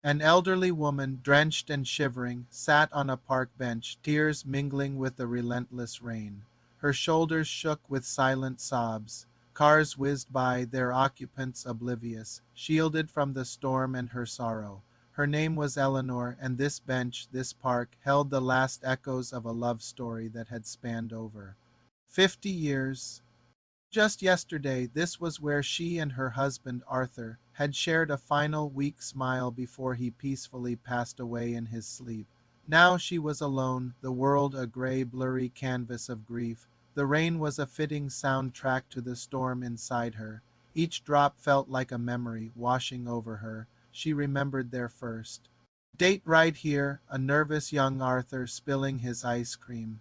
An elderly woman, drenched and shivering, sat on a park bench, tears mingling with the relentless rain. Her shoulders shook with silent sobs. Cars whizzed by, their occupants oblivious, shielded from the storm and her sorrow. Her name was Eleanor, and this bench, this park, held the last echoes of a love story that had spanned over 50 years. Just yesterday, this was where she and her husband, Arthur, had shared a final weak smile before he peacefully passed away in his sleep. Now she was alone, the world a gray, blurry canvas of grief. The rain was a fitting soundtrack to the storm inside her. Each drop felt like a memory washing over her. She remembered their first date right here, a nervous young Arthur spilling his ice cream.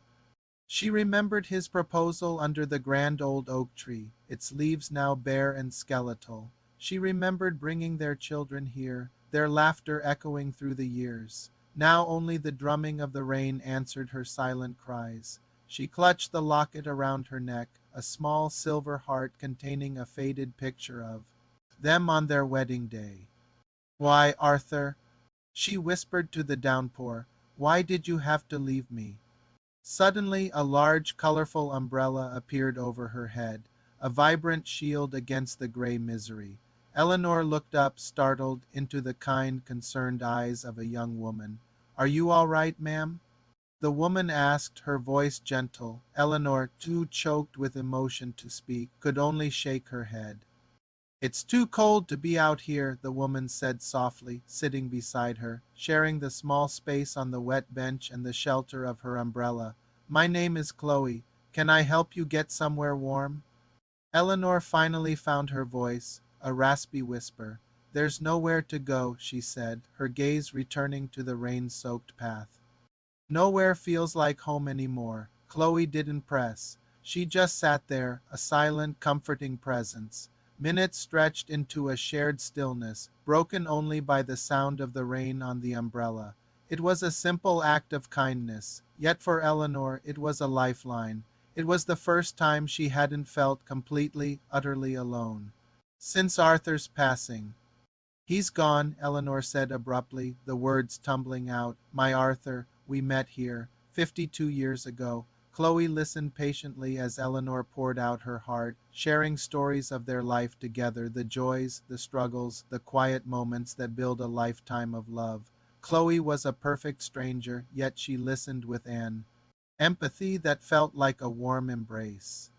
She remembered his proposal under the grand old oak tree, its leaves now bare and skeletal. She remembered bringing their children here, their laughter echoing through the years. Now only the drumming of the rain answered her silent cries. She clutched the locket around her neck, a small silver heart containing a faded picture of them on their wedding day. Why, Arthur, she whispered to the downpour, why did you have to leave me? Suddenly, a large, colorful umbrella appeared over her head, a vibrant shield against the gray misery. Eleanor looked up, startled, into the kind, concerned eyes of a young woman. Are you all right, ma'am? The woman asked, her voice gentle. Eleanor, too choked with emotion to speak, could only shake her head. It's too cold to be out here, the woman said softly, sitting beside her, sharing the small space on the wet bench and the shelter of her umbrella. My name is Chloe. Can I help you get somewhere warm? Eleanor finally found her voice, a raspy whisper. There's nowhere to go, she said, her gaze returning to the rain-soaked path. Nowhere feels like home anymore. Chloe didn't press. She just sat there, a silent, comforting presence. Minutes stretched into a shared stillness, broken only by the sound of the rain on the umbrella. It was a simple act of kindness, yet for Eleanor it was a lifeline. It was the first time she hadn't felt completely, utterly alone. Since Arthur's passing. He's gone, Eleanor said abruptly, the words tumbling out. My Arthur, we met here, 52 years ago. Chloe listened patiently as Eleanor poured out her heart, sharing stories of their life together, the joys, the struggles, the quiet moments that build a lifetime of love. Chloe was a perfect stranger, yet she listened with an empathy that felt like a warm embrace.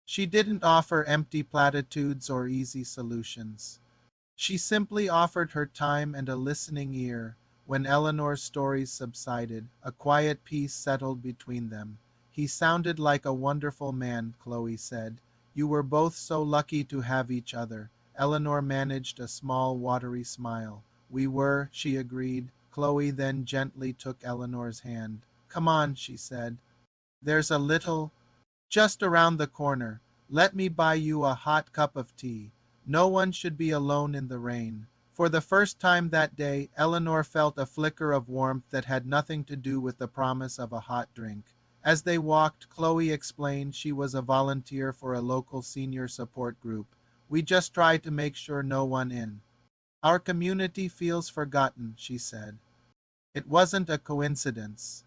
She didn't offer empty platitudes or easy solutions. She simply offered her time and a listening ear. When Eleanor's stories subsided, a quiet peace settled between them. He sounded like a wonderful man, Chloe said. You were both so lucky to have each other. Eleanor managed a small, watery smile. We were, she agreed. Chloe then gently took Eleanor's hand. Come on, she said. There's a little just around the corner. Let me buy you a hot cup of tea. No one should be alone in the rain. For the first time that day, Eleanor felt a flicker of warmth that had nothing to do with the promise of a hot drink. As they walked, Chloe explained she was a volunteer for a local senior support group. We just try to make sure no one in our community feels forgotten, she said. It wasn't a coincidence.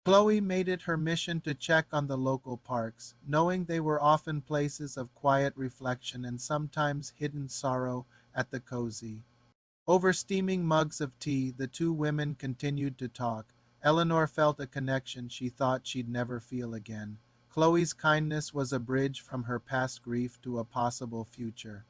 Chloe made it her mission to check on the local parks, knowing they were often places of quiet reflection and sometimes hidden sorrow at the cozy. Over steaming mugs of tea, the two women continued to talk. Eleanor felt a connection she thought she'd never feel again. Chloe's kindness was a bridge from her past grief to a possible future.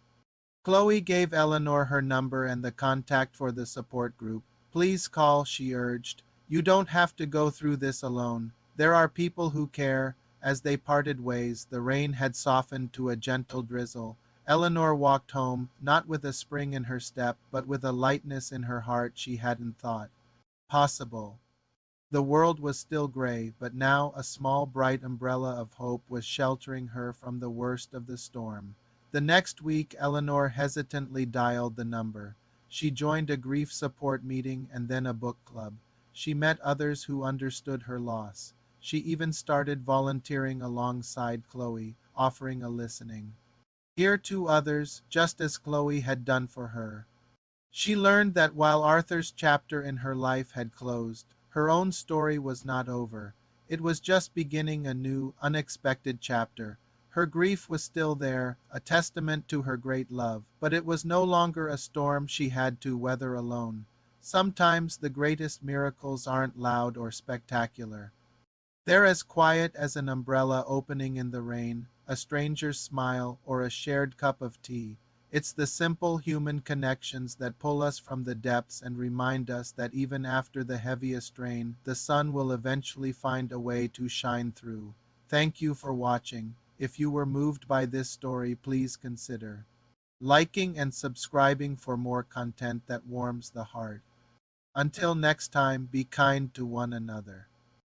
Chloe gave Eleanor her number and the contact for the support group. Please call, she urged. You don't have to go through this alone. There are people who care. As they parted ways, the rain had softened to a gentle drizzle. Eleanor walked home, not with a spring in her step, but with a lightness in her heart she hadn't thought possible. The world was still gray, but now a small bright umbrella of hope was sheltering her from the worst of the storm. The next week, Eleanor hesitantly dialed the number. She joined a grief support meeting and then a book club. She met others who understood her loss. She even started volunteering alongside Chloe, offering a listening ear to others, just as Chloe had done for her. She learned that while Arthur's chapter in her life had closed, her own story was not over. It was just beginning a new, unexpected chapter. Her grief was still there, a testament to her great love, but it was no longer a storm she had to weather alone. Sometimes the greatest miracles aren't loud or spectacular. They're as quiet as an umbrella opening in the rain, a stranger's smile, or a shared cup of tea. It's the simple human connections that pull us from the depths and remind us that even after the heaviest rain, the sun will eventually find a way to shine through. Thank you for watching. If you were moved by this story, please consider liking and subscribing for more content that warms the heart. Until next time, be kind to one another.